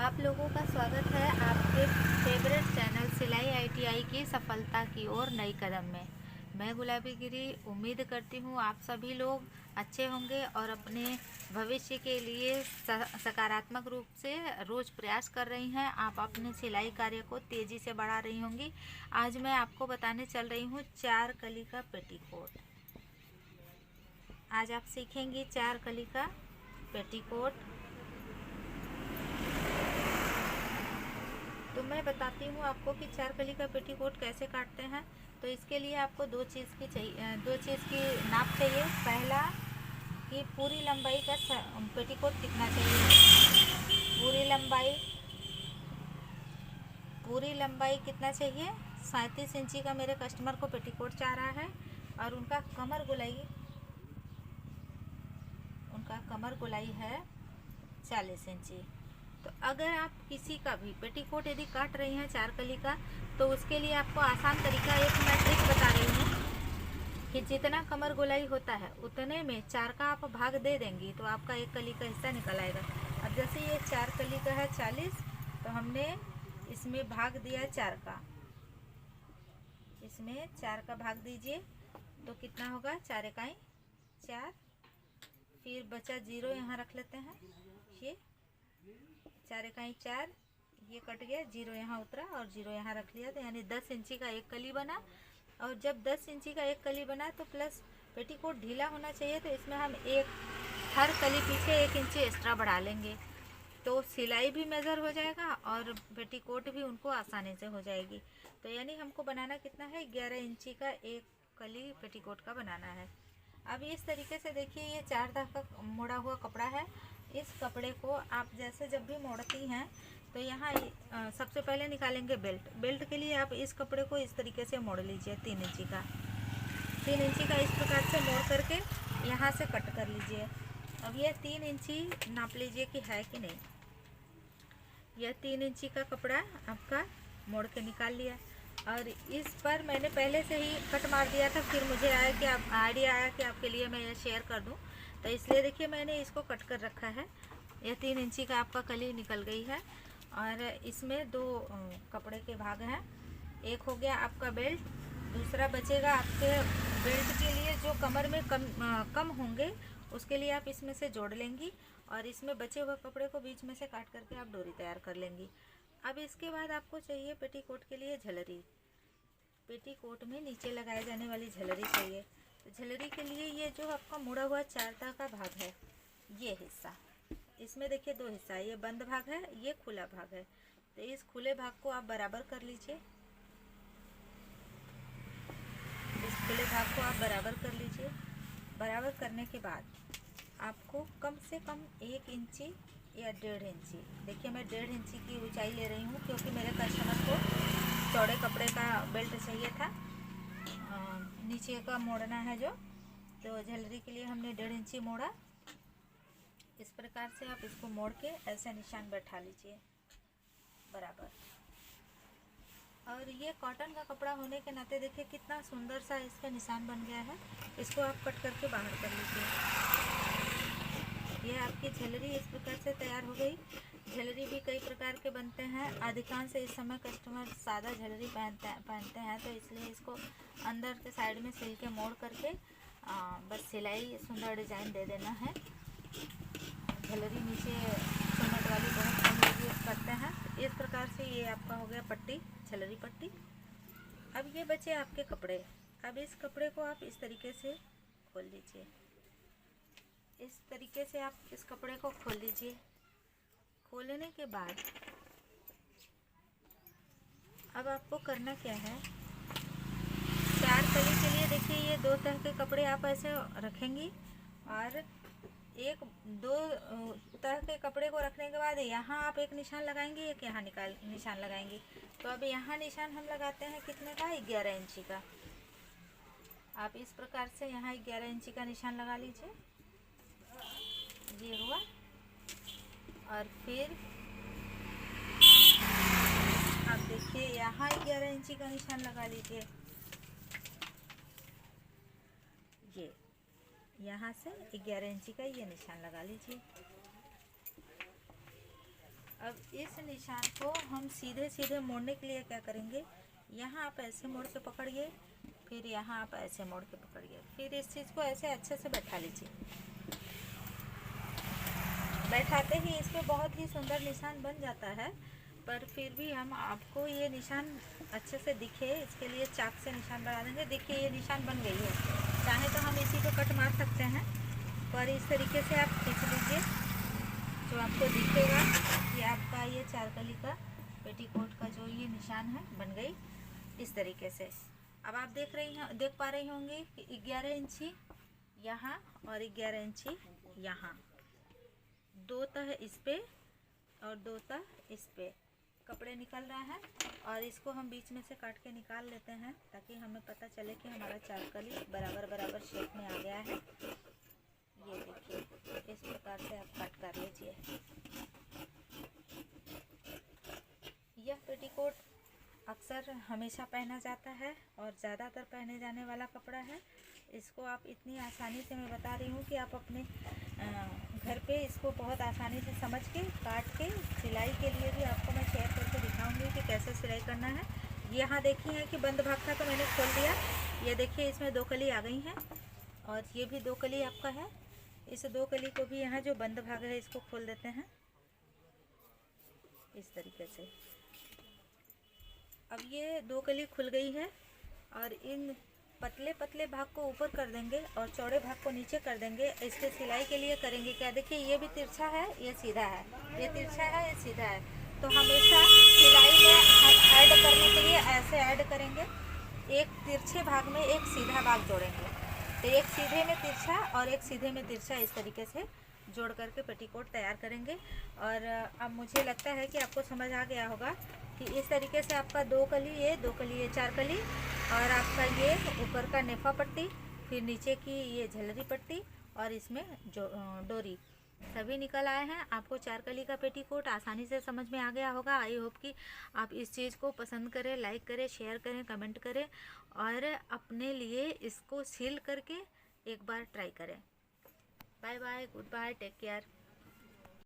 आप लोगों का स्वागत है आपके फेवरेट चैनल सिलाई आईटीआई की सफलता की ओर नई कदम में। मैं गुलाबी गिरी उम्मीद करती हूँ आप सभी लोग अच्छे होंगे और अपने भविष्य के लिए सकारात्मक रूप से रोज़ प्रयास कर रही हैं। आप अपने सिलाई कार्य को तेज़ी से बढ़ा रही होंगी। आज मैं आपको बताने चल रही हूँ 4 कली का पेटीकोट। आज आप सीखेंगी 4 कली का पेटीकोट। तो मैं बताती हूँ आपको कि 4 कली का पेटीकोट कैसे काटते हैं। तो इसके लिए आपको दो चीज़ की नाप चाहिए। पहला कि पूरी लंबाई का पेटीकोट कितना चाहिए। पूरी लंबाई कितना चाहिए। 37 इंची का मेरे कस्टमर को पेटीकोट चाह रहा है और उनका कमर गोलाई है 40 इंची। तो अगर आप किसी का भी पेटीकोट यदि काट रही हैं 4 कली का, तो उसके लिए आपको आसान तरीका एक मैं ट्रिक बता रही हूँ कि जितना कमर गोलाई होता है उतने में 4 का आप भाग दे देंगी तो आपका 1 कली का हिस्सा निकल आएगा। अब जैसे ये 4 कली का है 40, तो हमने इसमें भाग दिया 4 का। इसमें 4 का भाग दीजिए तो कितना होगा, 4 इकाई 4, फिर बचा 0 यहाँ रख लेते हैं। ये 4 इकाई 4, ये कट गया, 0 यहाँ उतरा और 0 यहाँ रख लिया, तो यानी 10 इंची का 1 कली बना। और जब 10 इंची का 1 कली बना तो प्लस पेटीकोट ढीला होना चाहिए, तो इसमें हम हर कली पीछे 1 इंची एक्स्ट्रा बढ़ा लेंगे, तो सिलाई भी मेज़र हो जाएगा और पेटीकोट भी उनको आसानी से हो जाएगी। तो यानी हमको बनाना कितना है, 11 इंची का 1 कली पेटीकोट का बनाना है। अब इस तरीके से देखिए, ये 4 दाग का मोड़ा हुआ कपड़ा है। इस कपड़े को आप जैसे जब भी मोड़ती हैं तो यहाँ सबसे पहले निकालेंगे बेल्ट के लिए आप इस कपड़े को इस तरीके से मोड़ लीजिए। 3 इंची का इस प्रकार से मोड़ करके यहाँ से कट कर लीजिए। अब यह 3 इंची नाप लीजिए कि है कि नहीं। यह 3 इंची का कपड़ा आपका मोड़ के निकाल लिया और इस पर मैंने पहले से ही कट मार दिया था। फिर मुझे आइडिया आया कि आपके लिए मैं ये शेयर कर दूं, तो इसलिए देखिए मैंने इसको कट कर रखा है। यह 3 इंची का आपका कली निकल गई है और इसमें 2 कपड़े के भाग हैं। एक हो गया आपका बेल्ट, दूसरा बचेगा आपके बेल्ट के लिए जो कमर में कम होंगे, उसके लिए आप इसमें से जोड़ लेंगी और इसमें बचे हुए कपड़े को बीच में से काट करके आप डोरी तैयार कर लेंगी। अब इसके बाद आपको चाहिए पेटीकोट के लिए झलरी। पेटीकोट में नीचे लगाए जाने वाली झलरी चाहिए। तो झलरी के लिए ये जो आपका मुड़ा हुआ 4 दाग का भाग है, ये हिस्सा, इसमें देखिए 2 हिस्सा है, ये बंद भाग है, ये खुला भाग है। तो इस खुले भाग को आप बराबर कर लीजिए। इस खुले भाग को आप बराबर कर लीजिए। बराबर करने के बाद आपको कम से कम 1 इंची या 1.5 इंची, देखिए मैं 1.5 इंची की ऊंचाई ले रही हूँ क्योंकि मेरे कस्टमर को चौड़े कपड़े का बेल्ट चाहिए था, नीचे का मोड़ना है जो, तो झलरी के लिए हमने 1.5 इंची मोड़ा। इस प्रकार से आप इसको मोड़ के ऐसे निशान बैठा लीजिए बराबर। और ये कॉटन का कपड़ा होने के नाते देखिए कितना सुंदर सा इसका निशान बन गया है। इसको आप कट करके बाहर कर लीजिए। ये आपकी झलरी इस प्रकार से तैयार हो गई। झलरी भी कई प्रकार के बनते हैं, अधिकांश इस समय कस्टमर सादा झलरी पहनते हैं, तो इसलिए इसको अंदर के साइड में सिल के मोड़ करके बस सिलाई सुंदर डिजाइन दे देना है। झलरी नीचे चुन्नट वाली बहुत कम लोग यूज करते हैं। इस प्रकार से ये आपका हो गया पट्टी, झलरी पट्टी। अब ये बचे आपके कपड़े। अब इस कपड़े को आप इस तरीके से खोल लीजिए। इस तरीके से आप इस कपड़े को खोल लीजिए। खोलने के बाद अब आपको करना क्या है, 4 कली के लिए देखिए ये 2 तरह के कपड़े आप ऐसे रखेंगी और 2 तरह के कपड़े को रखने के बाद यहाँ आप एक निशान लगाएंगी, एक यहाँ निशान लगाएंगी। तो अब यहाँ निशान हम लगाते हैं कितने का, 11 इंची का। आप इस प्रकार से यहाँ 11 इंची का निशान लगा लीजिए। ये हुआ और फिर आप देखिए यहाँ 11 इंची का निशान लगा लीजिए। ये यहाँ से 11 इंची का ये निशान लगा लीजिए। अब इस निशान को हम सीधे सीधे मोड़ने के लिए क्या करेंगे, यहाँ आप ऐसे मोड़ के पकड़िए, फिर यहाँ आप ऐसे मोड़ के पकड़िए, फिर इस चीज़ को ऐसे अच्छे से बैठा लीजिए। बैठाते ही इस पर बहुत ही सुंदर निशान बन जाता है, पर फिर भी हम आपको ये निशान अच्छे से दिखे इसके लिए चाक से निशान बना देंगे। देखिए ये निशान बन गई है, चाहे तो हम इसी को कट मार सकते हैं, पर इस तरीके से आप खींच लीजिए, जो आपको दिखेगा कि आपका ये चारकली का पेटीकोट का जो ये निशान है बन गई इस तरीके से। अब आप देख पा रही होंगी कि 11 इंची यहाँ और 11 इंची यहाँ, 2 तह इस पे और 2 तह इस पे कपड़े निकल रहा है, और इसको हम बीच में से काट के निकाल लेते हैं ताकि हमें पता चले कि हमारा चारकली बराबर बराबर शेप में आ गया है। ये देखिए इस प्रकार से आप कट कर लीजिए। यह पेटीकोट अक्सर हमेशा पहना जाता है और ज़्यादातर पहने जाने वाला कपड़ा है। इसको आप इतनी आसानी से, मैं बता रही हूँ कि आप अपने घर पे इसको बहुत आसानी से समझ के काट के सिलाई के लिए भी आपको मैं शेयर करके दिखाऊंगी कि कैसे सिलाई करना है। यहाँ देखिए कि बंद भाग था तो मैंने खोल दिया, ये देखिए इसमें 2 कली आ गई हैं, और ये भी 2 कली आपका है। इस 2 कली को भी यहाँ जो बंद भाग है इसको खोल देते हैं इस तरीके से। अब ये 2 कली खुल गई है, और इन पतले पतले भाग को ऊपर कर देंगे और चौड़े भाग को नीचे कर देंगे। इसके सिलाई के लिए करेंगे क्या, देखिए ये भी तिरछा है, ये सीधा है, ये तिरछा है, ये सीधा है, तो हमेशा सिलाई में हम ऐड करने के लिए ऐसे ऐड करेंगे, एक तिरछे भाग में एक सीधा भाग जोड़ेंगे, तो एक सीधे में तिरछा और एक सीधे में तिरछा इस तरीके से जोड़ करके पेटीकोट तैयार करेंगे। और अब मुझे लगता है कि आपको समझ आ गया होगा कि इस तरीके से आपका 2 कली ये 4 कली, और आपका ये ऊपर का नेफा पट्टी, फिर नीचे की ये झलरी पट्टी, और इसमें जो डोरी सभी निकल आए हैं। आपको चारकली का पेटीकोट आसानी से समझ में आ गया होगा। आई होप कि आप इस चीज़ को पसंद करें, लाइक करें, शेयर करें, कमेंट करें, और अपने लिए इसको सिल करके एक बार ट्राई करें। Bye bye, goodbye, take care.